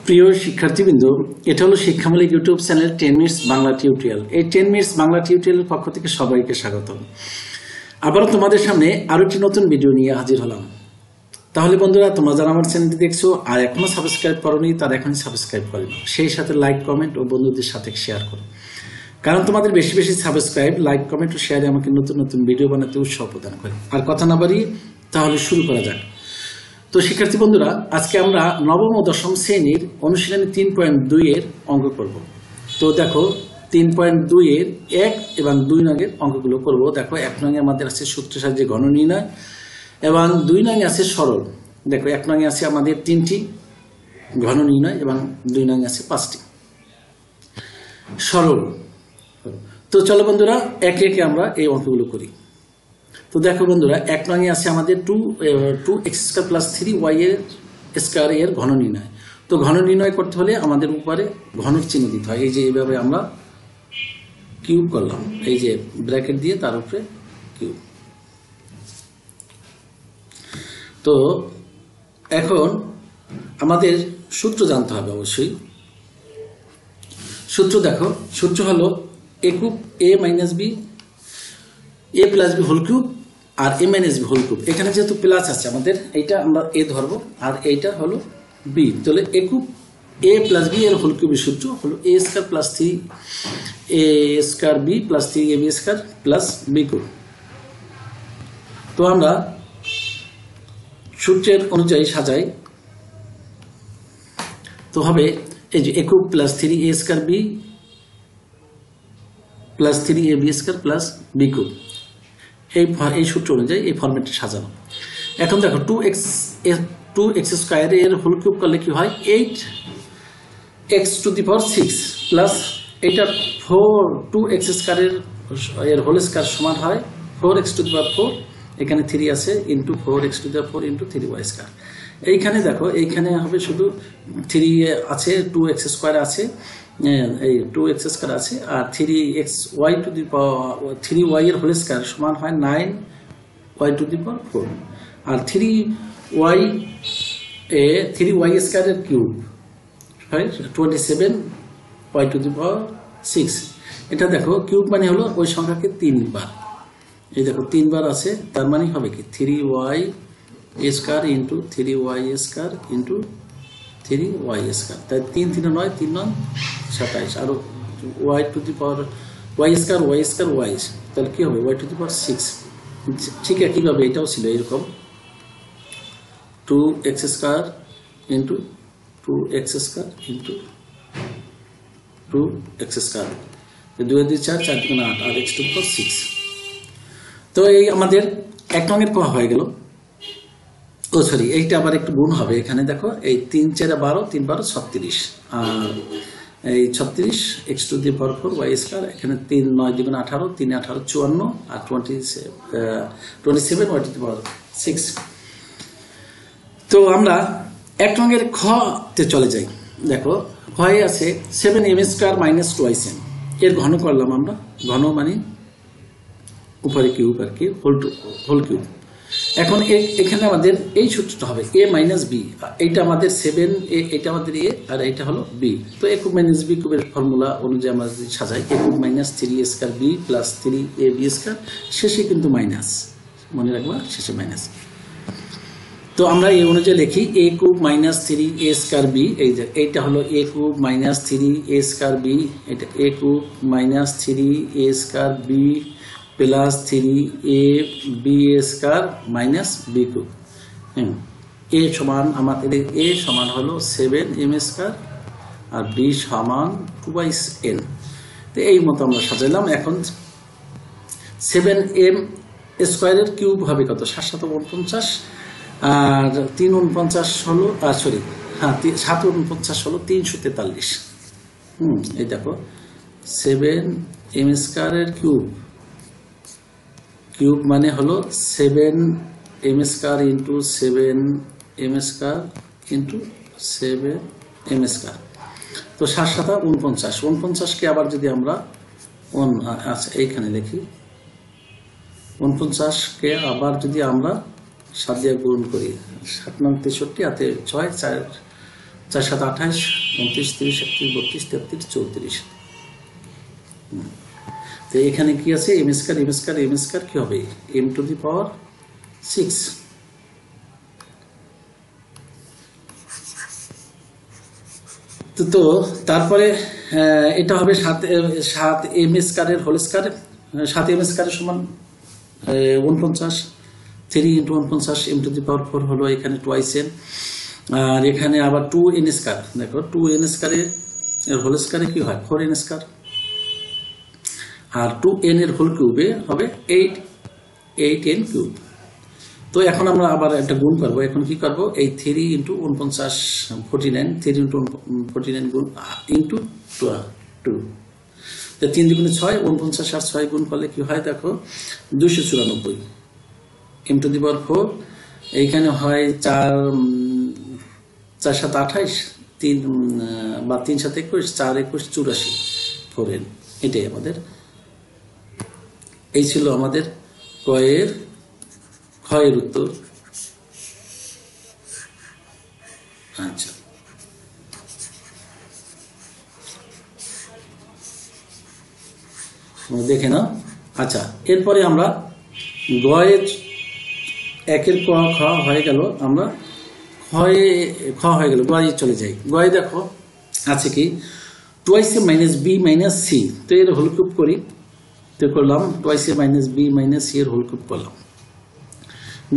প্রিয় শিক্ষার্থীবৃন্দ, এটা হলো শিক্ষামূলক YouTube channel 10 minutes Bangla tutorial. এই 10 মিনিটস বাংলা টিউটোরিয়ালের পক্ষ থেকে সবাইকে স্বাগত। আবারও তোমাদের সামনে আরো একটি নতুন ভিডিও নিয়ে হাজির হলাম। তাহলে বন্ধুরা, তোমরা যারা আমার চ্যানেলটি দেখছো আর এখনো সাবস্ক্রাইব করোনি, তারা এখনই সাবস্ক্রাইব করে নাও। সেই সাথে লাইক, কমেন্ট ও বন্ধুদের সাথে শেয়ার করো, কারণ তোমাদের বেশি বেশি সাবস্ক্রাইব, লাইক, কমেন্ট ও শেয়ারে আমাকে নতুন নতুন ভিডিও বানাতে উৎসাহ প্রদান করে। আর কথা না বাড়িয়ে তাহলে শুরু করা যাক। তো শিক্ষার্থী বন্ধুরা, আজকে আমরা নবম ও দশম শ্রেণীর অনুশীলনী 3.2 এর অঙ্ক করব। তো দেখো 3.2 এর 1 এবং 2 নংয়ের অঙ্কগুলো করব। দেখো 1 নংয়ে আমাদের আছে সূত্রের সাহায্যে ঘন নির্ণয় এবং 2 নংয়ে আছে সরল। দেখো 1 নংয়ে আছে আমাদের 3টি ঘন নির্ণয় এবং 2 নংয়ে আছে 5টি সরল। তো চলো বন্ধুরা, একে একে আমরা এই অঙ্কগুলো করি। তো দেখো বন্ধুরা, 1 নংয়ে আছে আমাদের 2x² + 3y² এর ঘন নির্ণয়। তো ঘন নির্ণয় করতে হলে আমাদের উপরে ঘনর চিহ্ন দিতে হয়। এই যে এইভাবে আমরা কিউব করলাম, এই যে ব্র্যাকেট দিয়ে তার উপরে কিউব। তো এখন আমাদের সূত্র জানতে হবে অবশ্যই। সূত্র দেখো, সূত্র হলো a cube a - b a + b whole cube আর a - b হোল কিউব। এখানে যেহেতু প্লাস আছে আমাদের, এইটা আমরা a ধরবো আর এইটা হলো b। তাহলে a কিউব a + b এর হোল কিউবের সূত্র হলো a² + 3a² b + 3ab² + b cube. তো আমরা সূত্রের অনুযায়ী সাজাই। তো হবে এই যে a cube + 3a² b + 3ab² + b cube. এই সূত্র অনুযায়ী এই ফরম্যাটে সাজানো। এখন দেখো 2x² এর হোল কিউব করলে কি হয়, 8x⁶ প্লাস এটা 2x² এর হোল স্কয়ার সমান হয় 4x⁴। এখানে 3 আছে ইন্টু 4x⁴ ইন্টু 3y²। এইখানে দেখো, এইখানে হবে শুধু 3 আছে, 2x² আছে, এই 2x² আছে আর 3y এর হোল স্কয়ার সমান হয় 9y⁴। আর 3y² এর কিউব হয় 27y⁶। এটা দেখো কিউব মানে হলো ওই সংখ্যাকে 3 বার। এই দেখো 3 বার আছে, তার মানে হবে কি 3y² into 3y² into 3y²। তাই 3 3 9, 3 9 27 আর y², তাহলে কি হবে y⁶। ঠিক একইভাবে এটাও ছিল এরকম 2x² into 2x² into 2x²। 2 2 4, 4 2 8 আর x⁶। তো এই আমাদের 1 নংয়ের ক হয়ে গেল। ও সরি, এইটা আবার একটু গুণ হবে। এখানে দেখো এই 3 4 12, 3 12 36 আর এই 36 x⁴y²। এখানে 3 9 2 18, 3 18 54 আর 27 y⁶। তো আমরা 1 নংয়ের খ তে চলে যাই। দেখো ক্ষয়ে আছে 7m² - 2m। এর ঘন করলাম আমরা। ঘন মানে উপরে কিউব আর কি, হোল কিউব। এখন এখানে আমাদের এই সূত্রটা হবে a - b। এইটা আমাদের 7, এটা আমাদের a আর এইটা হলো b। তো a কিউব - b কিউবের ফর্মুলা অনুযায়ী আমরা যদি সাজাই, a cube - 3a² b + 3ab², শেষে কিন্তু মাইনাস, মনে রাখবা শেষে মাইনাস। তো আমরা এই অনুযায়ী লিখি a কিউব - 3a² b। এইটা হলো a কিউব - 3a² b, এটা a cube - 3a² b + 3ab² - b cube. a সমান আমাদের a সমান হলো 7m² আর b সমান 2/n। তো এই মতো আমরা সাজাইলাম। এখন 7m² এর কিউব হবে কত, 7 7 49 আর 3 49 হলো, সরি হ্যাঁ 7 49 হলো 343। এই দেখো 7m² এর কিউব মানে হলো 7m² into 7m² into 7m²। তো 7 7 49, 49কে আবার যদি আমরা আচ্ছা এইখানে লিখি, 49কে আবার যদি আমরা 7 দিয়ে গুণ করি, 7 9 63 হাতে 6 4 4 7 28, 29 30 31 32 33 34। তো এখানে কি আছে m square m square m square কি হবে m টু দি পাওয়ার 6। তো তারপরে এটা হবে 7 m স্কয়ারের হোল স্কয়ার, 7 m স্কয়ারের সমান 49, 3 × 49 m টু দি পাওয়ার 4 হলো এখানে টুয়াইস n। আর এখানে আবার 2n স্কয়ার, দেখো 2n স্কয়ারের হোল স্কয়ারে কি হয় 4n স্কয়ার, আর 2n এর হোল কিউবে হবে 8n কিউব। তো এখন আমরা আবার একটা গুণ করব। এখন কি করব, এই 3 × 49 49, 3 × 49 গুণ ইনটু 2। তো 3 × 6, 49 আর 6 গুণ করলে কি হয় দেখো 294 m টু দি পাওয়ার 4। এইখানে হয় 4 7 28, 3 বা 3 7 21, 4 21 84 4n। এটাই আমাদের, এই ছিল আমাদের ক্ষয়ের উত্তর। আচ্ছা, দেখে নাও। আচ্ছা, এরপরে আমরা গয়ের 1-এর ক খ হয়ে গেল, আমরা খ হয়ে গেল, গয়ে চলে যাই। গয়ে দেখো আছে কি twice a minus b minus c. তো এর হোল কিউব করি, তো করলাম twice a minus b minus c এর হোল কিউব করলাম।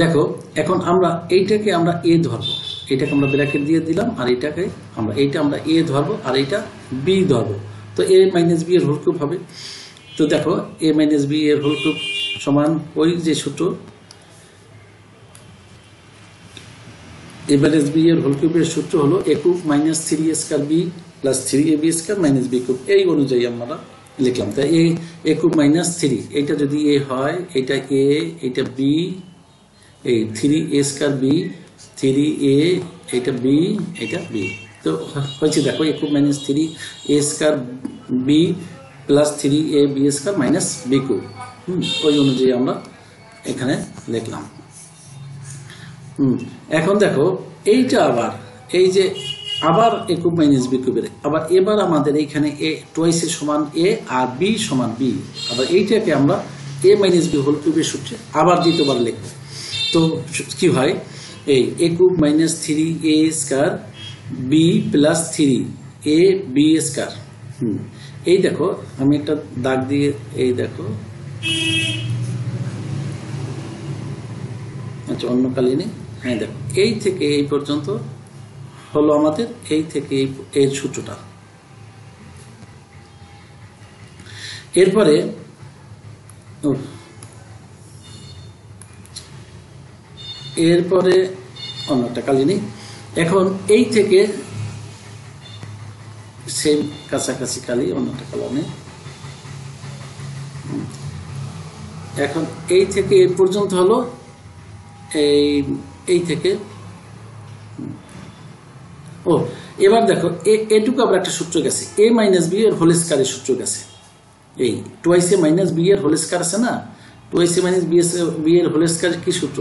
দেখো এখন আমরা এইটাকে আমরা এ ধরবো, এটাকে আমরা ব্র্যাকেট দিয়ে দিলাম, আর এইটাকে আমরা এ ধরবো, আর এইটা বি ধরবো। তো এ মাইনাস বি এর হোল কিউব হবে। তো দেখো এ মাইনাস বি এর হোল কিউব সমান ওই যে সূত্র, এ মাইনাস বি এর হোল কিউবের সূত্র হলো a cube minus 3a square b plus 3ab square minus B cube. এই অনুযায়ী আমরা লিখলাম। তাই a কিউব মাইনাস 3, এটা যদি a হয়, এটা a, এটা b, এই 3a স্কয়ার b, 3a, এটা b, এটা b। তো হয়েছে দেখো a cube minus 3a square b plus 3ab square minus b cube. ওই অনুযায়ী আমরা এখানে লিখলাম। এখন দেখো এইটা আবার, এই যে আবার a কিউব মাইনাস b কিউবের, আবার এবার আমাদের এইখানে a টুয়াইস এ সমান a আর b সমান b। আবার এইটাকে আমরা a মাইনাস b হোল কিউবের সূত্রে আবার দ্বিতীয়বার লিখব। তো কি হয়, এই a cube minus 3a square b plus 3ab square. এই দেখো আমি একটা দাগ দিয়ে, এই দেখো, আচ্ছা অন্য কালিনে, হ্যাঁ দেখো এই থেকে এই পর্যন্ত হলো আমাদের এই থেকে এই সূত্রটা। এরপরে অন্য একটা কালিনে, এখন এই থেকে সেম কাছাকাছি কালি, অন্য একটা কালামে। এখন এই থেকে এই পর্যন্ত হলো এই থেকে, ও এবার দেখো এটুকু আবার একটা সূত্র গেছে, a মাইনাস বি এর হোল স্কয়ারের সূত্র গেছে। এই টুয়াইস a মাইনাস বি এর হোল স্কয়ার আছে না, টুয়াইস a মাইনাস বি এর হোল স্কয়ার কি সূত্র,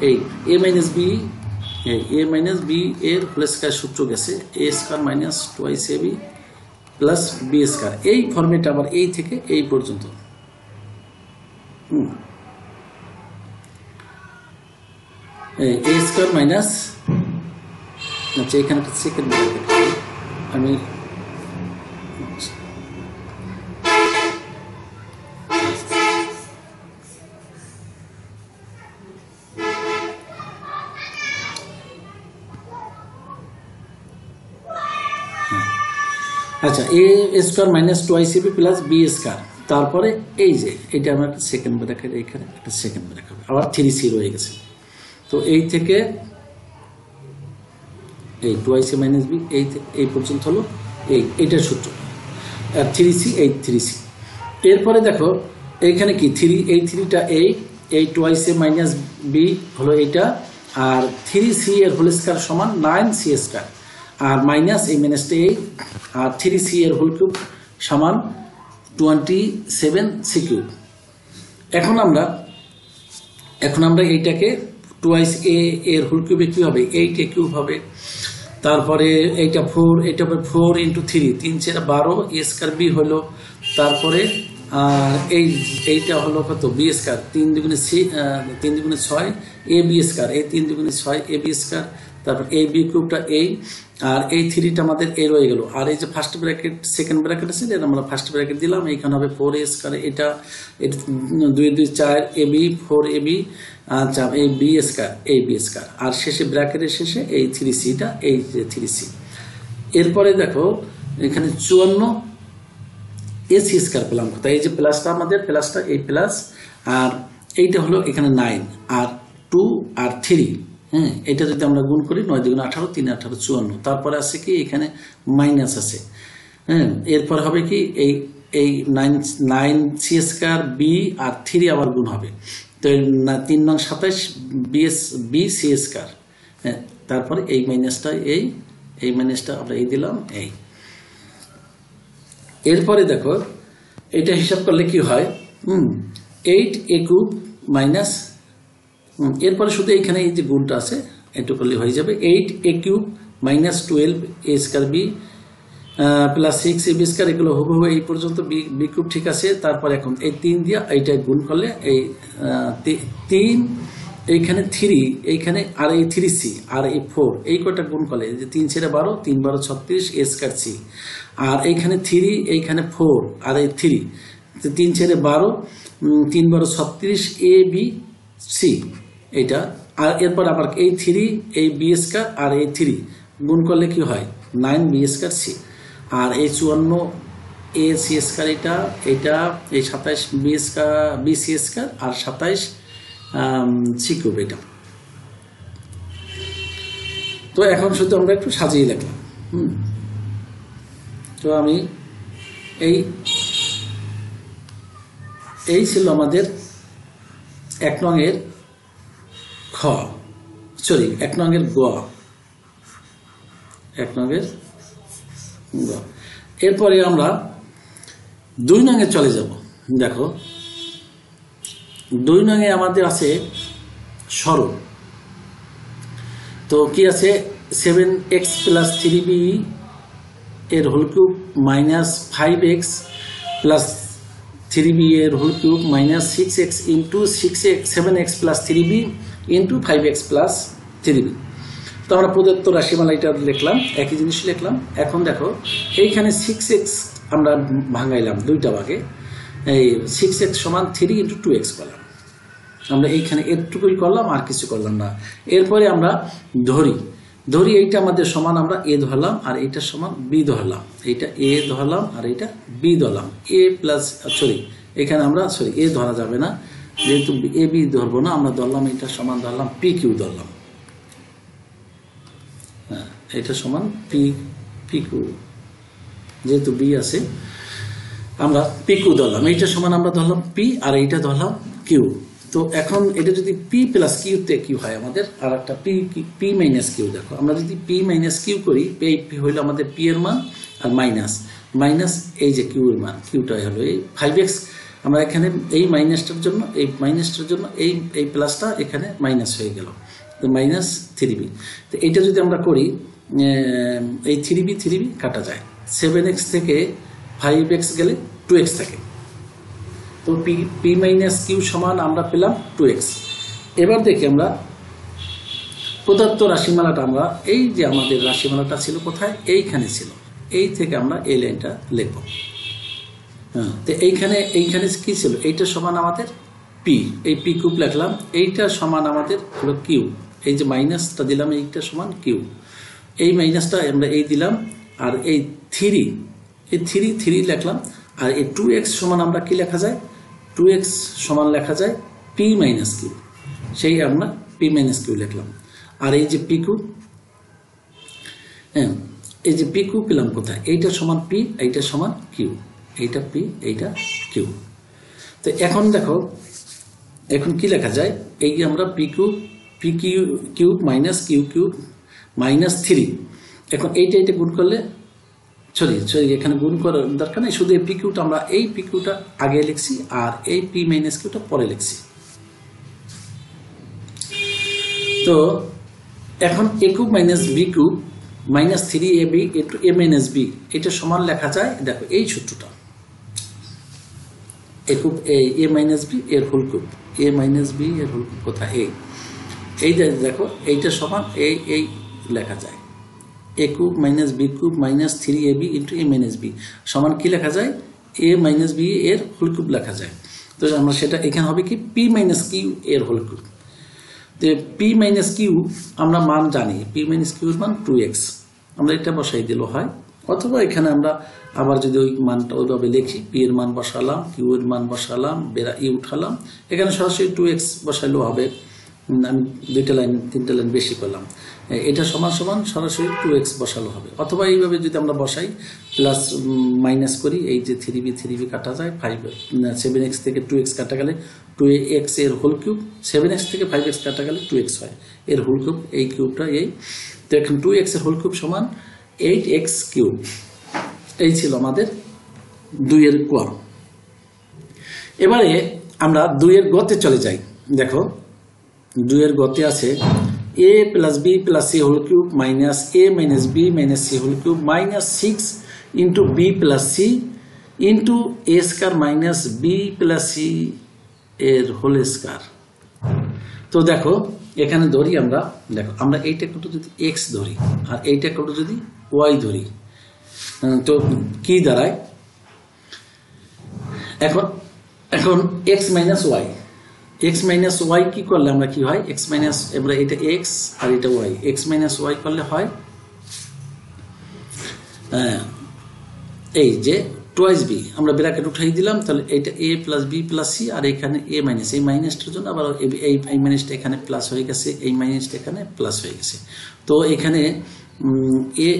এই a minus b, a minus B এর হোল স্কয়ার সূত্র গেছে a square minus twice ab plus b square. এই ফরম্যাটে আবার এই থেকে এই পর্যন্ত। a স্কয়ার মাইনাস, আচ্ছা এখানে একটা সেকেন্ড আমি আচ্ছা a square minus twice ab plus b square. তারপরে এই যে এটা আমার সেকেন্ড ব্র্যাকেট, এখানে একটা সেকেন্ড ব্র্যাকেট, আবার 3c রয়ে গেছে। তো এই থেকে এই টুয়াইস a মাইনাস বি এই পর্যন্ত হলো এইটার সূত্র, আর 3c এই 3c। এরপরে দেখো এইখানে কি 3, এই 3টা এই টুয়াইস a মাইনাস বি হলো এইটা, আর 3c এর হোল স্কয়ার সমান 9c স্কয়ার, আর মাইনাস এই মাইনাসটা এই, আর 3c এর হোল কিউব সমান 27c কিউব। এখন আমরা এইটাকে টুয়াইস a এর হোল কিউবে কি হবে, 8a কিউব হবে। তারপরে এইটা 4, এটা 4 ইন্টু 3, 3 4 12 এ স্কয়ার বি হলো। তারপরে এইটা হলো কত, বি স্কয়ার, 3 দুগুণে 6 এ বি স্কয়ার, এই 3 দুগুণে 6 এ বি স্কয়ার। তারপর এ বি কিউবটা এই, আর এই 3টা আমাদের এ রয়ে গেল। আর এই যে ফার্স্ট ব্র্যাকেট সেকেন্ড ব্র্যাকেট আছে, এটা আমরা ফার্স্ট ব্র্যাকেট দিলাম, এইখানে হবে 4 এ স্কয়ার, এটা 2 2 4 এ বি 4 এ বি, আচ্ছা এই বি স্কয়ার, এই বি স্কয়ার, আর শেষে ব্র্যাকেটের শেষে এই 3c-টা, এই যে 3c। এরপরে দেখো এখানে 54 এ সি স্কয়ার পেলাম কোথায়, এই যে প্লাসটা আমাদের, প্লাসটা এই প্লাস, আর এইটা হলো এখানে 9 আর 2 আর 3, হ্যাঁ এটা যদি আমরা গুণ করি 9 2 18, 3 18 54। তারপরে আছে কি এখানে মাইনাস আছে, হ্যাঁ এরপর হবে কি এই 9 সি স্কয়ার বি আর 3 আবার গুণ হবে, তো 3 9 27 বি সি স্কয়ার, হ্যাঁ তারপরে এই মাইনাসটা এই মাইনাসটা আমরা এই দিলাম এই। এরপরে দেখো এটা হিসাব করলে কি হয়, 8 এ কিউব মাইনাস, এরপরে শুধু এইখানে এই যে গুণটা আছে একটু করলে হয়ে যাবে, 8 এ cube minus 12 A square b plus 6 A B square, এগুলো হুবহু এই পর্যন্ত বি কিউব ঠিক আছে। তারপর এখন এই 3 দিয়ে এইটা গুণ করলে এই 3, এইখানে 3, এইখানে আর এই 3c আর এই 4, এই কয়টা গুণ করলে যে 3 4 12, 3 12 36 এ স্কয়ার সি, আর এইখানে 3, এইখানে 4 আর এই 3, 3 4 12, 3 12 36 এ বি সি এইটা। আর এরপর আবার এই 3 এই বি স্কয়ার আর এই 3 গুণ করলে কি হয় 9 বি স্কয়ার সি, আর এই 54 এ সি স্কয়ার, এটা এই 27 B square B C square আর 27 সি কিউব এটা। তো এখন শুধু আমরা একটু সাজিয়ে লিখলাম, তো আমি এই ছিল আমাদের 1 নং এর খ, সরি 1 নং এর গ, 1 নং এর গ। এরপরে আমরা 2 নং এ চলে যাব। দেখো 2 নং এ আমাদের আছে সরল, তো কি আছে 7x প্লাস 3b এর whole cube minus 5x plus 3b এর whole cube minus 6x into 7x plus 3b into 5x plus 3b। তো আমরা প্রদত্ত রাশিমালা এটা লিখলাম, একই জিনিস লিখলাম। এখন দেখো এইখানে 6x আমরা ভাঙাইলাম দুইটা ভাগে, এই 6x সমান 3 ইন্টু 2x করলাম, আমরা এইখানে এটুকুই করলাম আর কিছু করলাম না। এরপরে আমরা ধরি এইটা আমাদের সমান আমরা এ ধরলাম আর এইটা সমান বি ধরলাম, এইটা এ ধরলাম আর এইটা বি ধরলাম, এ প্লাস সরি এখানে আমরা এ ধরা যাবে না, যেহেতু এ বি ধরবো না, আমরা ধরলাম এটা সমান ধরলাম পি কিউ ধরলাম, হ্যাঁ এটা সমান পি কিউ, যেহেতু বি আছে আমরা পি কিউ ধরলাম, এইটা সমান আমরা ধরলাম পি আর এইটা ধরলাম কিউ। তো এখন এটা যদি পি প্লাস কিউতে কি হয় আমাদের, আর একটা পি মাইনাস কিউ। দেখো আমরা যদি পি মাইনাস কিউ করি, পি হইলো আমাদের পি এর মান, আর মাইনাস এই যে কিউ এর মান, কিউটা হলো এই 5x, আমরা এখানে এই মাইনাসটার জন্য এই প্লাসটা এখানে মাইনাস হয়ে গেল, তো মাইনাস 3b। তো এইটা যদি আমরা করি, এই 3b কাটা যায়, 7x থেকে 5x গেলে 2x থাকে, তো পি মাইনাস কিউ সমান আমরা পেলাম 2x। এবার দেখি আমরা প্রদত্ত রাশিমালাটা, আমরা এই যে আমাদের রাশিমালাটা ছিল কোথায়, এইখানে ছিল, এই থেকে আমরা এই লাইনটা লিখব, হ্যাঁ তো এইখানে কি ছিল, এইটা সমান আমাদের পি, এই পি কিউব লিখলাম, এইটা সমান আমাদের হলো কিউ, এই যে মাইনাসটা দিলাম এইটা সমান কিউ, এই মাইনাসটা আমরা এই দিলাম, আর এই 3 লিখলাম, আর এই 2x সমান আমরা কি লেখা যায়, 2x সমান লেখা যায় পি মাইনাস কিউ, সেই আমরা পি মাইনাস কিউ লিখলাম। আর এই যে পি কিউ, হ্যাঁ এই যে পি কিউ পেলাম কোথায়, এইটা সমান পি, এইটা সমান কিউ, এইটা পি এইটা কিউ। তো এখন দেখো এখন কি লেখা যায়, এই যে আমরা p q minus q minus 3, এখন এইটা গুণ করলে সরি এখানে গুণ করার দরকার নেই, শুধু এই পি কিউটা আমরা এই পি কিউটা আগে লিখছি আর এই পি মাইনাস কিউটা পরে লিখছি। তো এখন A cube minus B cube minus 3ab into a minus b, এটা সমান লেখা যায়, দেখো এই সূত্রটা, a cube a minus b এর whole cube, a minus b এর হোল কিউব কোথায়, এই দেখো এইটা সমান এই লেখা যায় a cube minus b cube minus 3ab into a minus b সমান কি লেখা যায়, a মাইনাস b এর হোল কিউব লেখা যায়। তো আমরা সেটা এখানে হবে কি p মাইনাস q এর হোল কিউব। তো p মাইনাস q আমরা মান জানি, p মাইনাস q এর মান 2x, আমরা এটা বসাই দিল হয়, অথবা এখানে আমরা আবার যদি ওই মানটা ওইভাবে লিখি, p এর মান বসালাম, q এর মান বসালাম, বেরা ই উঠালাম, এখানে সরাসরি 2x বসাইলেও হবে, আমি 2টা লাইন 3টা লাইন বেশি করলাম, এটা সমান সমান সরাসরি 2x বসালো হবে। অথবা এইভাবে যদি আমরা বসাই প্লাস মাইনাস করি, এই যে 3b কাটা যায়, 7x থেকে 2x কাটা গেলে 2x এর হোল কিউব, 7x থেকে 5x কাটা গেলে 2x হয় এর হোল কিউব, এই কিউবটা এই, তো এখন 2x এর হোল কিউব সমান 8x কিউব। এই ছিল আমাদের 2 এর ক। এবারে আমরা 2 এর গতে চলে যাই। দেখো 2 এর গতে আছে a plus b plus c whole cube minus a minus b minus c whole cube minus 6 into b plus c into a square minus b plus c এর হোল স্কয়ার। তো দেখো এখানে ধরি আমরা, দেখো আমরা এইটা কত যদি x ধরি আর এইটা কত যদি y ধরি, তো কি দাঁড়ায়, এখন x minus y, x minus y কি করলে আমরা কি হয়, x মাইনাস, এবারে এটা x আর এটা y, x মাইনাস ওয়াই করলে হয় এই যে টুয়াইস b, আমরা ব্র্যাকেট উঠাই দিলাম, তাহলে এটা a plus b plus c, আর এখানে a মাইনাস, এই মাইনাসটার জন্য আবার এই মাইনাসটা এখানে প্লাস হয়ে গেছে, এই মাইনাসটা এখানে প্লাস হয়ে গেছে। তো এখানে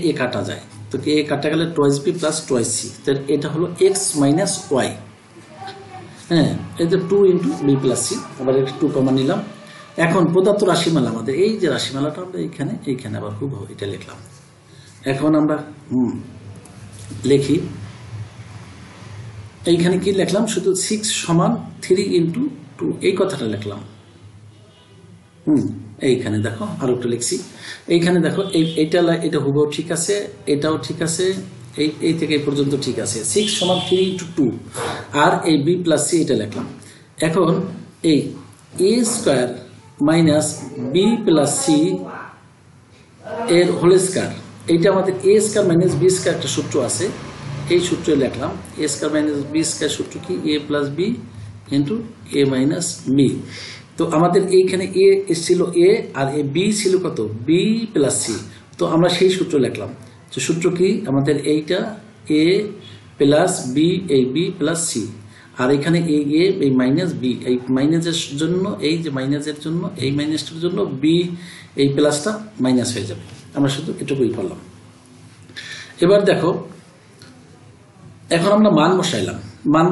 a কাটা যায়, তো a কাটা গেলে twice b plus twice c, তাহলে এটা হলো x মাইনাস ওয়াই। হ্যাঁ, এই তো 2 ইন্টু বি প্লাস সি, আবার একটা 2 কমা নিলাম। এখন পদার্থ রাশিমালা, আমাদের এই যে রাশিমালাটা আমরা এইখানে আবার খুব এটা লিখলাম। এখন আমরা লিখি, এইখানে কি লিখলাম, শুধু 6 সমান 3 ইন্টু 2 এই কথাটা লিখলাম। এইখানে দেখো আরো একটু লিখছি, এইখানে দেখো এটা হুবহু ঠিক আছে, এটাও ঠিক আছে, এই থেকে এই পর্যন্ত ঠিক আছে, 6 সমান 3 ইন্টু 2, আর এই b প্লাস c এটা লিখলাম। এখন এই a square minus b plus c এর হোল স্কয়ার, এইটা আমাদের a square minus b square একটা সূত্র আছে, এই সূত্রে লিখলাম a square minus b square সূত্র কি, a plus b into a minus b। তো আমাদের এইখানে a ছিল a আর a b ছিল কত, b প্লাস c, তো আমরা সেই সূত্র লিখলাম। তো সূত্র কি আমাদের, এইটা a প্লাস b, এই b প্লাস c, আর এখানে এই মাইনাস b, এই মাইনাসের জন্য, এই যে মাইনাসের জন্য এই মাইনাসটার জন্য b, এই প্লাসটা মাইনাস হয়ে যাবে, আমরা শুধু এটুকুই করলাম। এবার দেখো এখন আমরা মান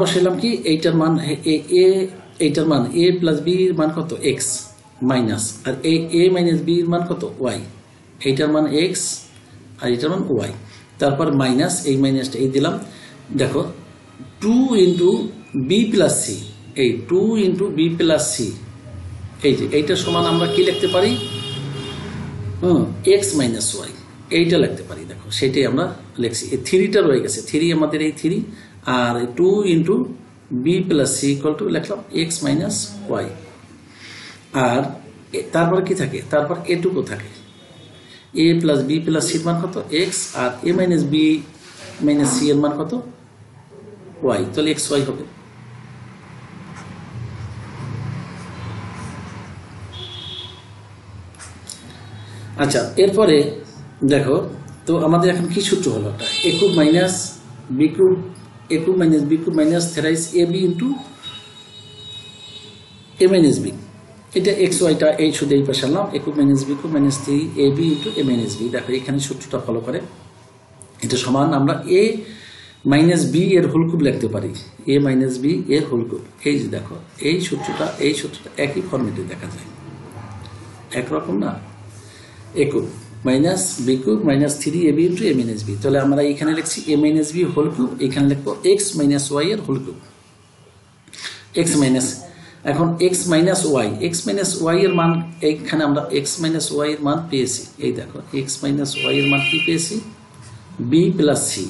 বসাইলাম কি, এইটার মান এইটার মান a প্লাস b এর মান কত x মাইনাস, আর এই a মাইনাস b এর মান কত y, এইটার মান x আর এটার মান y, তারপর মাইনাস, এই মাইনাসটা এই দিলাম। দেখো 2 ইন্টু বি প্লাস সি, এই 2 ইন্টু বি প্লাস সি, এই যে এইটা সমান আমরা কি লিখতে পারি, এক্স মাইনাস ওয়াই, এইটা লিখতে পারি। দেখো সেটাই আমরা লিখছি, এই 3টা রয়ে গেছে, 3 আমাদের এই 3, আর 2 into B plus c equal to লিখলাম এক্স মাইনাস ওয়াই, আর তারপর কি থাকে, তারপর এটুকু থাকে, a প্লাস বি প্লাস সির মান কত এক্স, আর a minus b minus c এর মান কত ওয়াই, তাহলে এক্স ওয়াই হবে। আচ্ছা, এরপরে দেখো তো আমাদের এখন কি সূত্র হলো, একটা a cube minus B cube, a cube minus B cube minus thrice A B into A minus B, এটা এক্স ওয়াইটা এই শুধু এই পাশে আনলাম, a cube minus B cube minus 3ab into a minus B. দেখো এখানে সূত্রটা ফলো করে, এটা সমান আমরা a মাইনাস বি এর হোল কিউব লিখতে পারি, a মাইনাস বি এর হোল কিউব। এই যে দেখো এই সূত্রটা একই ফর্মেটে দেখা যায়, একরকম না, a cube minus B cube minus 3ab into a minus B, তাহলে আমরা এখানে লিখছি a minus B whole cube, এখানে লিখবো এক্স মাইনাস ওয়াই এর হোল কিউব, এক্স মাইনাস, এখন x মাইনাস ওয়াই এর মান, এইখানে আমরা x মাইনাস ওয়াই এর মান পেয়েছি। এই দেখো x মাইনাস ওয়াই এর মান কি পেয়েছি, b প্লাস সি।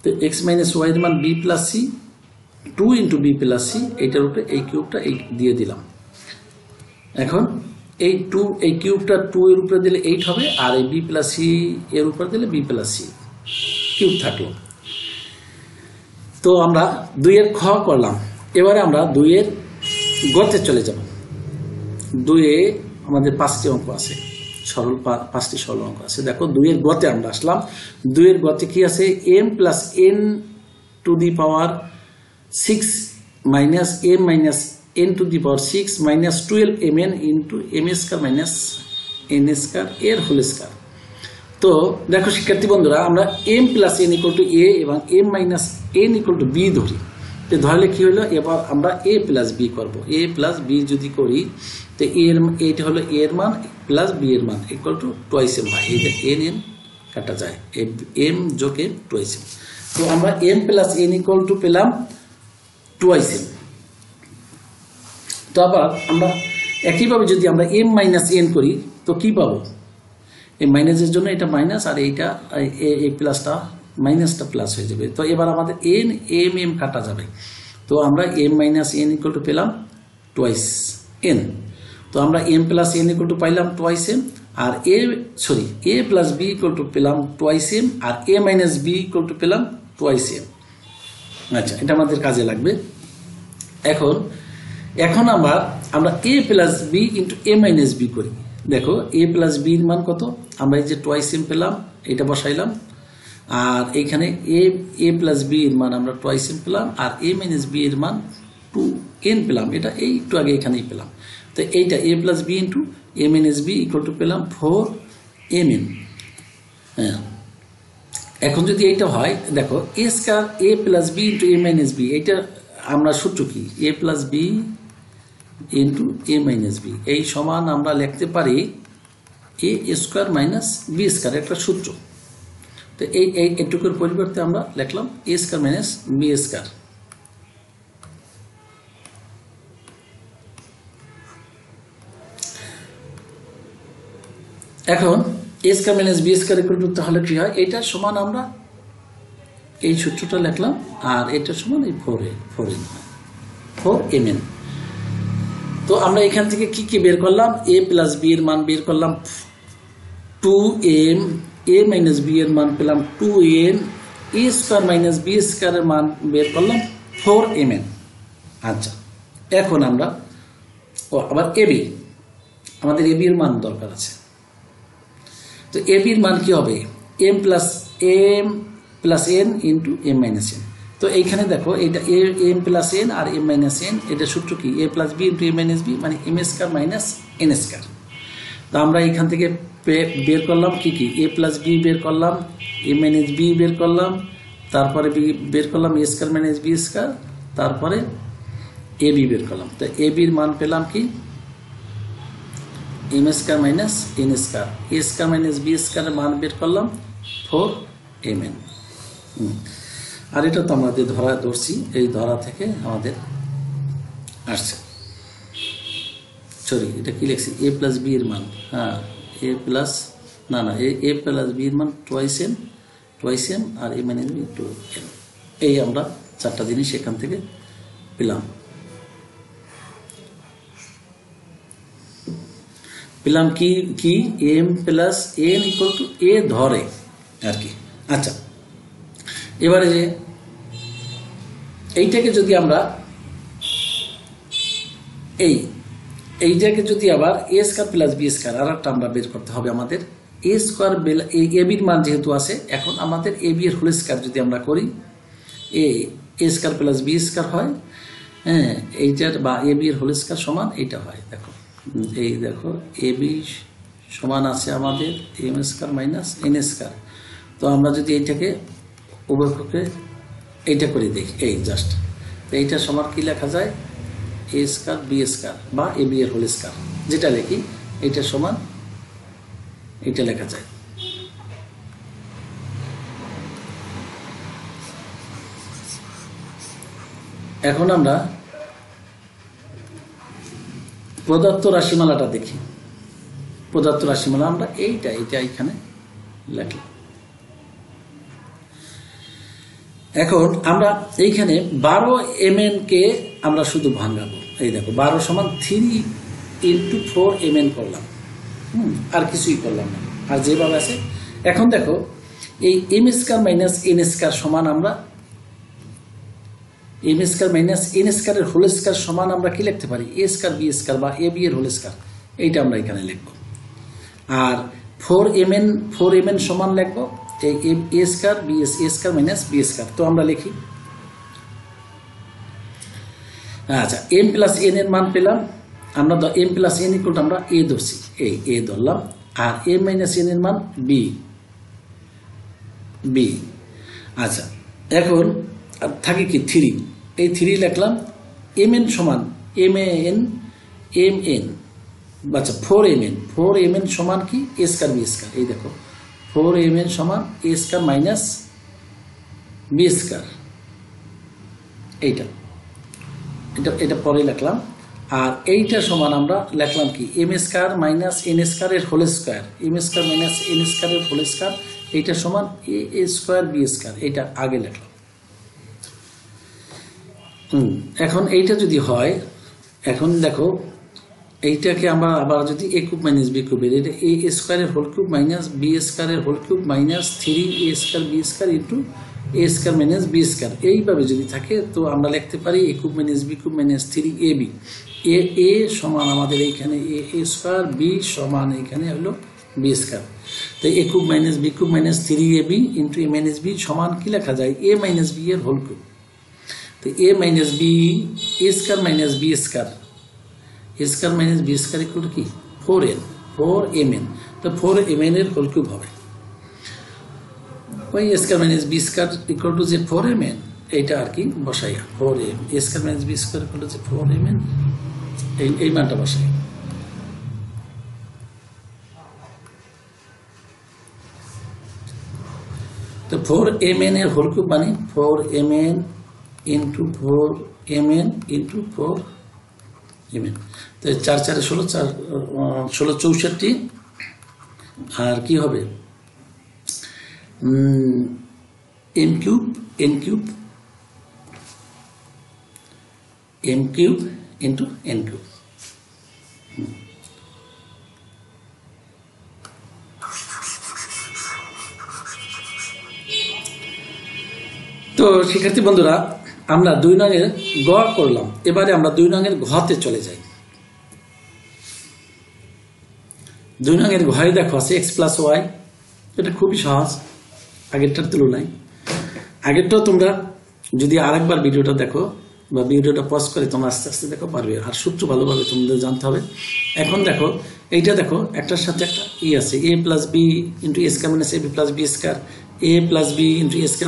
তো x মাইনাস ওয়াই এর মান b plus C, 2 into B plus C, এইটার উপরে এই কিউবটা এই দিয়ে দিলাম। এখন এই কিউবটা 2 এর উপরে দিলে 8 হবে, আর এই বি প্লাস সি এর উপরে দিলে বি প্লাস সি কিউব থাকলো। তো আমরা 2 এর খ করলাম। এবারে আমরা 2 এর গতে চলে যাব। 2 এ আমাদের 5টি অঙ্ক আছে, পাঁচটি সরল অঙ্ক আছে। দেখো 2 এর গতে আমরা আসলাম। 2 এর গতে কি আছে, m plus n to the power 6 minus m minus n to the power 6 minus 12mn into m square minus n square এর হোল স্কয়ার। তো দেখো শিক্ষার্থী বন্ধুরা, আমরা m plus n equal two a এবং m minus n equal two b ধরি। তো ধরলে কি হলো, এবার আমরা a প্লাস b করব। a প্লাস b যদি করি, তো এইটা হলো a এর মান প্লাস b এর মান ইকুয়াল টু টুয়াইস m হয়। এই যে n কাটা যায়, m যোগ n টুয়াইস m। তো আমরা m plus n equal to পেলাম টুয়াইস m। তো আবার আমরা একইভাবে যদি আমরা m মাইনাস n করি, তো কি পাবো, এই মাইনাসের জন্য এটা মাইনাস, আর এইটা এই প্লাসটা মাইনাসটা প্লাস হয়ে যাবে। তো এবার আমাদের m কাটা যাবে। তো আমরা m minus n equal to পেলাম টুয়াইস n। তো আমরা m plus n equal to পাইলাম টুয়াইস m, আর a plus b equal to পেলাম টুয়াইস m, আর a minus b equal to পেলাম টুয়াইস m। আচ্ছা, এটা আমাদের কাজে লাগবে। এখন আমরা a plus b into a minus b করি। দেখো a প্লাস b এর মান কত, আমরা এই যে টুয়াইস m পেলাম, এটা বসাইলাম, আর এইখানে a প্লাস b এর মান আমরা টুয়াইস m পেলাম, আর a মাইনাস b এর মান 2n পেলাম। এটা এই একটু আগে এখানেই পেলাম। তো এইটা a plus b into a minus b equal to পেলাম 4mn। হ্যাঁ, এখন যদি এইটা হয়, দেখো a square a plus b into a minus b, এইটা আমরা সূত্র কি, a plus b into a minus b, এই সমান আমরা লিখতে পারি a square minus b square, একটা সূত্র। তো এইটুকুর পরিবর্তে আমরা লিখলাম a square minus b square. এখন a square minus b square equal to, তাহলে কি হয়, এটা সমান আমরা এই সূত্রটা লিখলাম, আর এটা সমান এই 4mn। তো আমরা এখান থেকে কি বের করলাম, a প্লাস b এর মান বের করলাম 2m, a মাইনাস b এর মান পেলাম 2n, a square minus b স্কয়ারের মান বের করলাম 4mn। আচ্ছা, এখন আমরা আবার ab, আমাদের ab এর মান দরকার আছে। তো ab এর মান কি হবে, m plus n into m minus n। তো এইখানে দেখো এটা m প্লাস n আর m মাইনাস n, এটা সূত্র কি, a plus b into a minus b মানে m square minus n square. তো আমরা এখান থেকে বের করলাম কি, a প্লাস b বের করলাম, a মাইনাস b বের করলাম, তারপরে বের করলাম a square minus b square, তারপরে ab বের করলাম। তো ab এর মান পেলাম কি, m square minus n square, a square minus b স্কয়ারের মান বের করলাম 4mn। আর এটা তো আমাদের ধরছি, এই ধরা থেকে আমাদের আসছে। সরি, এটা কি লিখছি, a প্লাস b এর মান, হ্যাঁ a plus a plus b এর মান টুয়াইস m আর a মাইনাস b 2n। এই আমরা চারটা জিনিস এখান থেকে পেলাম কি m plus n equal two a ধরে আর কি। আচ্ছা, এবারে যে এইটাকে যদি আমরা এইটাকে যদি আবার a square plus b square, আর একটা আমরা বের করতে হবে আমাদের a স্কয়ার, a b এর মান যেহেতু আছে, এখন আমাদের a b এর হোল স্কয়ার যদি আমরা করি, a square plus b square হয়, হ্যাঁ, এইটার বা a b এর হোল স্কয়ার সমান এইটা হয়। দেখো এই দেখো a b সমান আছে আমাদের m square minus n square. তো আমরা যদি এইটাকে উভয়পক্ষে এইটা করে দেখি, এই জাস্ট, তো এইটা সমান কি লেখা যায়, a স্কয়ার b স্কয়ার বা a b এর হোল স্কয়ার, যেটা লিখি এইটা সমান এইটা লেখা যায়। এখন আমরা প্রদত্ত রাশিমালাটা দেখি। প্রদত্ত রাশিমালা আমরা এইটা এখানে লিখলাম। এখন আমরা এইখানে 12 mn কে আমরা শুধু ভাঙাবো। এই দেখো 12 সমান 3 × 4 mn করলাম, আর কিছুই করলাম না, আর যেভাবে আছে। এখন দেখো এই m² - n² সমান আমরা m² - n² এর হোল স্কয়ার সমান আমরা কি লিখতে পারি? a² b² বা ab এর হোল স্কয়ার, এইটা আমরা এখানে লিখব। আর 4mn সমান লিখব এই a² b² তো আমরা লিখি। আচ্ছা, m + n এর মান পেলাম আমরা। m + n = আমরা a ধরছি, এই a ধরলাম। আর m - n এর মান b। আচ্ছা, এখন থাকে কি 3, এই 3 লিখলাম। mn সমান mn, আচ্ছা 4mn সমান কি a² b²। এই দেখো 4mn সমান a² - b²। এটা পরে লিখলাম। আর এইটা সমান আমরা লিখলাম কি m² - n² এর হোল স্কয়ার, m² - n² এর হোল স্কয়ার, এইটা সমান a² b²। এইটা আগে লিখলাম। এখন এইটা যদি হয়, এখন দেখো এইটাকে আমরা আবার যদি a³ - b³ এটা a² এর হোল কিউব মাইনাস b² এর whole cube minus 3a² b² into a² - b², এইভাবে যদি থাকে তো আমরা লিখতে পারি a³ - b³ - 3ab। a সমান আমাদের এইখানে a² b সমান এখানে হলো b²। তো a³ - b³ - 3ab into a - b সমান কি লেখা যায়? a - b এর হোল কিউব। তো a - b a² - b², a² - b² equal কি 4mn। তো 4mn এর হোল কিউব হবে ওই a² - b² ইকুয়াল টু যে 4mn, এইটা আর কি বসাইয়া 4m a² - b² equal to যে 4mn, এই মানটা বসাই। তো 4mn এর হোল কিউব মানে 4mn into 4mn into 4mn। তো 4 × 4 = 16, 16 × 64। আর কি হবে m³ ইন্টু n³। তো শিক্ষার্থী বন্ধুরা, আমরা 2 নংয়ের গ করলাম, এবারে আমরা 2 নংয়ের ঘতে চলে যাই। 2 নংয়ের ঘয়ে দেখো আছে x + y। এটা খুবই সহজ আগেরটার তুলনায়। আগেরটাও তোমরা যদি আরেকবার ভিডিওটা দেখো বা ভিডিওটা পজ করে তোমরা আস্তে আস্তে দেখো পারবে, আর সূত্র ভালোভাবে তোমাদের জানতে হবে। এখন দেখো এইটা দেখো একটার সাথে একটা আছে a + b × a² - ab + b², a + b ×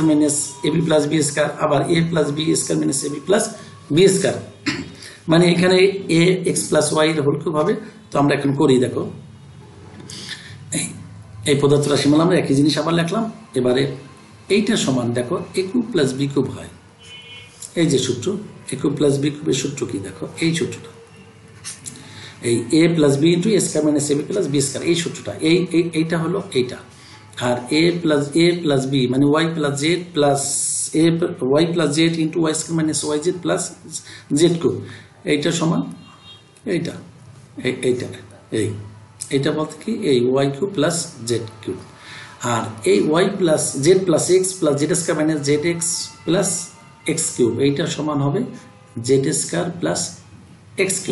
a² - ab + b², আবার a + b a² - ab + b², মানে এখানে ax + y এর হোল কিউব হবে। তো আমরা এখন করি, দেখো এই পদার্থ রাশিমালা আমরা একই জিনিস আবার লিখলাম। এবারে এইটা সমান দেখো a³ + b³ হয়। এই যে সূত্র a³ + b³ এর সূত্র কি দেখো, এই সূত্রটা, এই a + b × a² - ab + b², এই সূত্রটা, এইটা হলো এইটা। আর a + b মানে y + z y + z × y² - yz + z³, এইটা সমান এইটা এইটা বলতে কি এই y³ + z³। আর এই y + z + x + z² - zx + x³ এইটা সমান হবে z² + x³।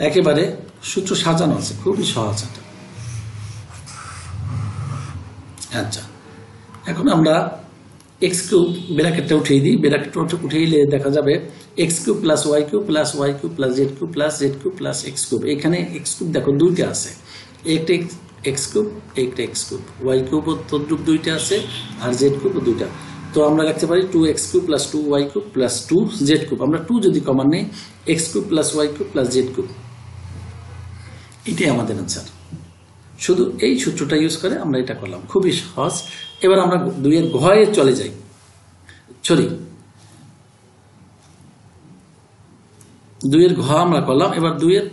একেবারে সূত্র সাজানো আছে, খুবই সহজ এটা। আচ্ছা, এখন আমরা x³ ব্র্যাকেটটা উঠিয়ে দিই। ব্র্যাকেটটা উঠিয়ে দিলে দেখা যাবে x³ + y³ + y³ + z³ + z³ + x³। এখানে x³ দেখো দুইটা আছে, একটা x³ একটা x³ y³ তদ্রুপ দুইটা আছে, আর z³ দুইটা। তো আমরা লিখতে পারি 2x³ + 2y³ + 2z³। আমরা 2 যদি কমন নেই x³ + y³ + z³, এটাই আমাদের আনসার। শুধু এই সূত্রটা ইউজ করে আমরা এটা করলাম, খুবই সহজ। এবার আমরা 2 এর ঘয়ে চলে যাই। 2 এর ঘ আমরা করলাম, এবার 2 এর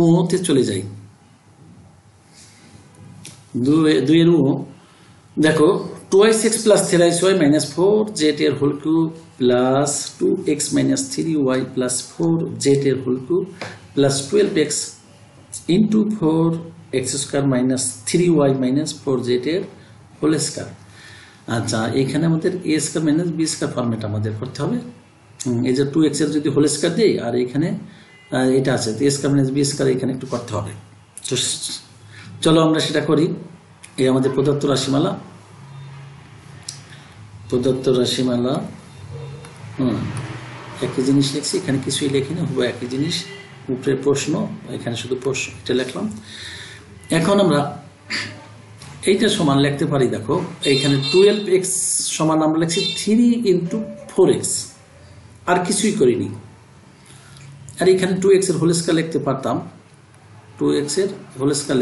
উ তে চলে যাই। 2 এর উ দেখো 2x plus 3y minus 4z এর whole cube plus 2x minus 3y plus 4z এর whole cube plus 12x into 4x square minus 3y minus 4z এর হোল স্কয়ার। আচ্ছা, এখানে আমাদের a square minus b square format আমাদের করতে হবে। এই যে 2x এর যদি হোল স্কয়ার দেই আর এখানে এটা আছে a square minus b square, এখানে একটু করতে হবে। তো চলো আমরা সেটা করি। এই আমাদের প্রদত্ত রাশিমালা একই জিনিস লিখছি, এখানে কিছুই লিখি না, হুবহু একই জিনিস, উপরে প্রশ্ন, এখানে শুধু প্রশ্ন, এটা লিখলাম। এখন আমরা এইটা সমান লিখতে পারি, দেখো এইখানে 12x সমান আমরা লিখছি 3 into 4x, আর কিছুই করিনি। আর এখানে 2x এর হোল স্কয়ার লিখতে পারতাম, 2x এর হোল স্কয়ার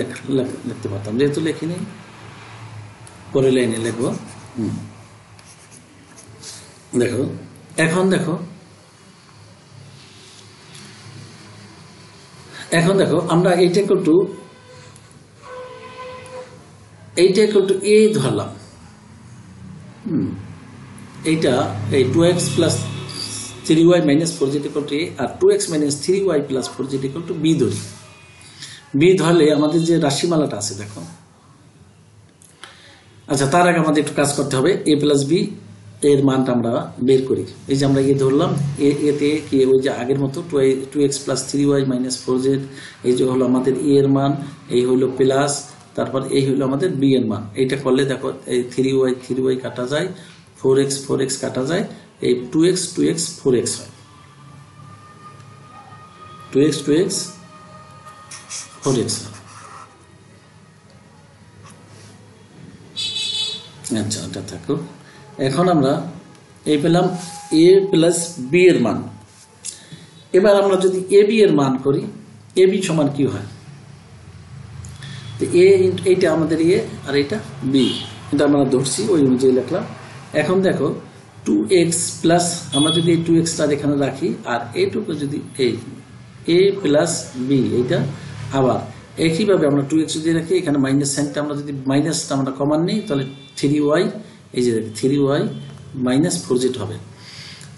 লিখতে পারতাম, যেহেতু লিখিনি পরের লাইনে লিখবো। দেখো এখন দেখো আমরা এইটা ইকুয়াল টু a ধরলাম। এইটা এই 2x plus 3y minus 4z equal to a R 2x minus 3y plus 4z equal to b ধরি। b ধরলে আমাদের যে রাশিমালাটা আছে দেখো, আচ্ছা তার আগে আমাদের একটু কাজ করতে হবে। a plus b এর মানটা আমরা বের করি। এই যে আমরা এ ধরলাম, এতে কি ওই যে আগের মতো 2x plus 3y minus 4z, এই যে হলো আমাদের a এর মান, এই হলো প্লাস, তারপর এই হলো আমাদের b এর মান। এইটা করলে দেখো এই 3y কাটা যায়, 4x কাটা যায়, এই 2x 4x হয়, 2x 4x হয়। আচ্ছা ওটা থাকো। এখন আমরা এই পেলাম a প্লাস b এর মান। এবার আমরা যদি ab এর মান করি, ab সমান কি হয়, তো a এইটা আমাদের a আর এটা b, এটা আমরা ধরছি, ওই অনুযায়ী লিখলাম। এখন দেখো 2x প্লাস, আমরা যদি এই 2x টা এখানে রাখি আর এইটুকু যদি এই a প্লাস b, এইটা আবার একইভাবে আমরা 2x যদি রাখি, এখানে মাইনাস সাইনটা আমরা যদি মাইনাসটা আমরা কমান নিই, তাহলে 3y, এই যে 3y minus 4z হবে।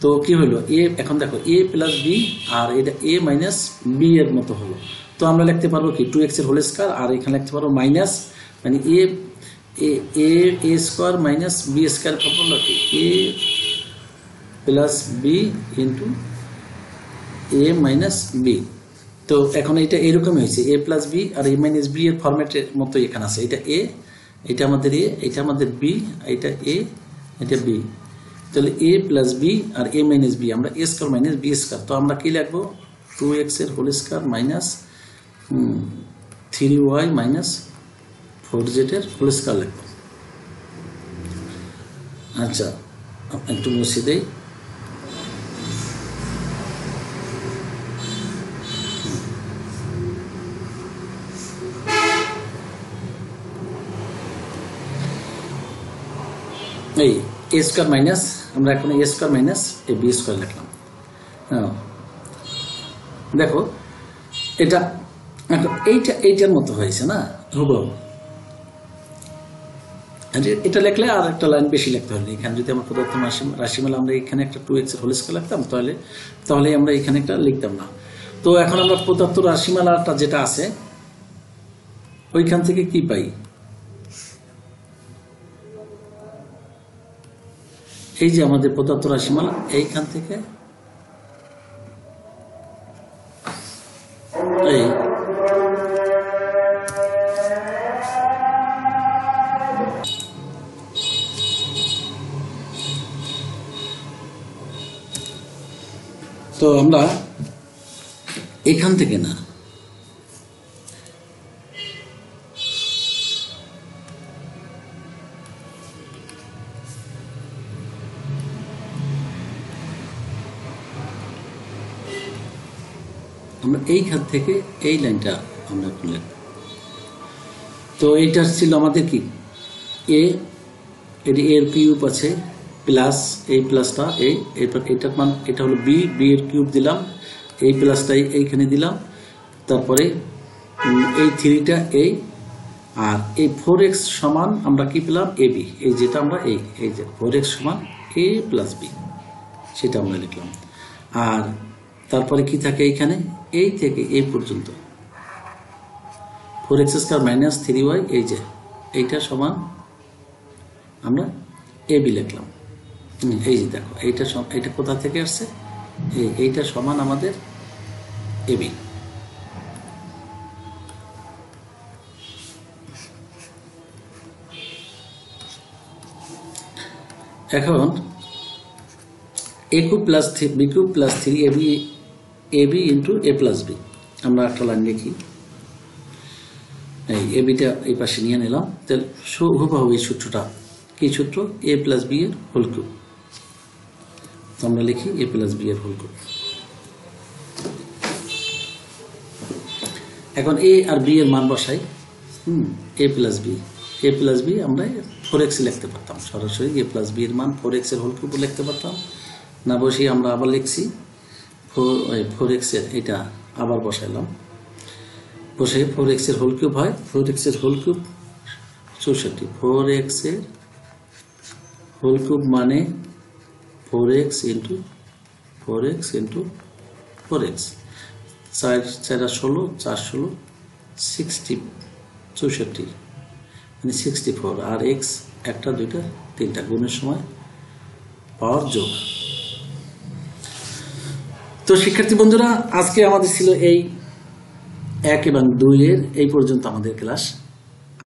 তো কি হলো a, এখন দেখো a প্লাস b আর এটা a মাইনাস b এর মতো হলো। তো আমরা লিখতে পারবো কি 2x এর হোল স্কয়ার, আর এখানে লিখতে পারবো মাইনাস, মানে a square minus b square formula কি a plus b into a minus b। তো এখন এটা এরকম হয়েছে, a প্লাস b আর a মাইনাস b এর ফরম্যাটের মতো এখানে আছে। এটা a, এটা আমাদের a, এটা আমাদের b, এটা a, এটা b। তাহলে a প্লাস b আর a মাইনাস b, আমরা a square minus b square. তো আমরা কি লিখবো 2x এর whole square minus 3y minus 4z এর হোল স্কয়ার লিখবো। আচ্ছা একটু মুছে দেই। এই a স্কয়ার মাইনাস, আমরা এখন a square minus a b square লিখলাম। দেখো এটা এইটার মতো হয়েছে না, হুবহু। এটা লিখলে আর একটা লাইন বেশি লিখতে হবে। এখানে যদি আমরা প্রদত্ত রাশিমালা আমরা এখানে একটা 2x এর হোল স্কয়ার লিখতাম, তাহলে আমরা এখানে একটা লিখতাম না। তো এখন আমরা প্রদত্ত রাশিমালাটা যেটা আছে ওইখান থেকে কি পাই, এই যে আমাদের প্রদত্ত রাশিমালা, এইখান থেকে এই তো আমরা এখান থেকে না, আমরা এইখান থেকে এই লাইনটা আমরা করলেন। তো এইটা ছিল আমাদের কি a, এটি এর কিউব আছে প্লাস এই প্লাসটা এটার মান, এটা হলো b এর কিউব দিলাম, এই প্লাসটাই এইখানে দিলাম, তারপরে এই 3টা এই, আর এই 4x সমান আমরা কি পেলাম ab, এই যেটা আমরা এই যে 4x সমান a প্লাস b, সেটা আমরা লিখলাম। আর তারপরে কি থাকে এইখানে, এই থেকে এই পর্যন্ত 4x স্কয়ার মাইনাস 3y, এই যে এইটা সমান আমরা ab লিখলাম। এই যে দেখো এইটা কোথা থেকে আসছে, এইটা সমান আমাদের ab। এখন a cube plus b cube plus 3ab into a plus b, আমরা একটা লাইন লিখি। এই এবিটা এই পাশে নিয়ে নিলাম, তাহলে হুবহু এই সূত্রটা, কি সূত্র, a প্লাস b এর হোল কিউব। আমরা লিখি a প্লাস b এর হোল কিউব। এখন a আর b এর মান বসাই। a প্লাস b আমরা 4x লিখতে পারতাম সরাসরি, a প্লাস b এর মান 4x এর হোল কিউব লিখতে পারতাম, না বসিয়ে আমরা আবার লিখছি 4x এর, এটা আবার বসাইলাম, বসে 4x এর হোল কিউব হয়, 4x এর হোল কিউব 64, 4x এর হোল কিউব মানে 4x into 4x into 4x, 4 16, 4 16, 60, 64 মানে 64, আর x একটা দুইটা তিনটা গুণের সময় পাওয়ার যোগ। তো শিক্ষার্থী বন্ধুরা, আজকে আমাদের ছিল এই 1 এবং 2 এর এই পর্যন্ত আমাদের ক্লাস।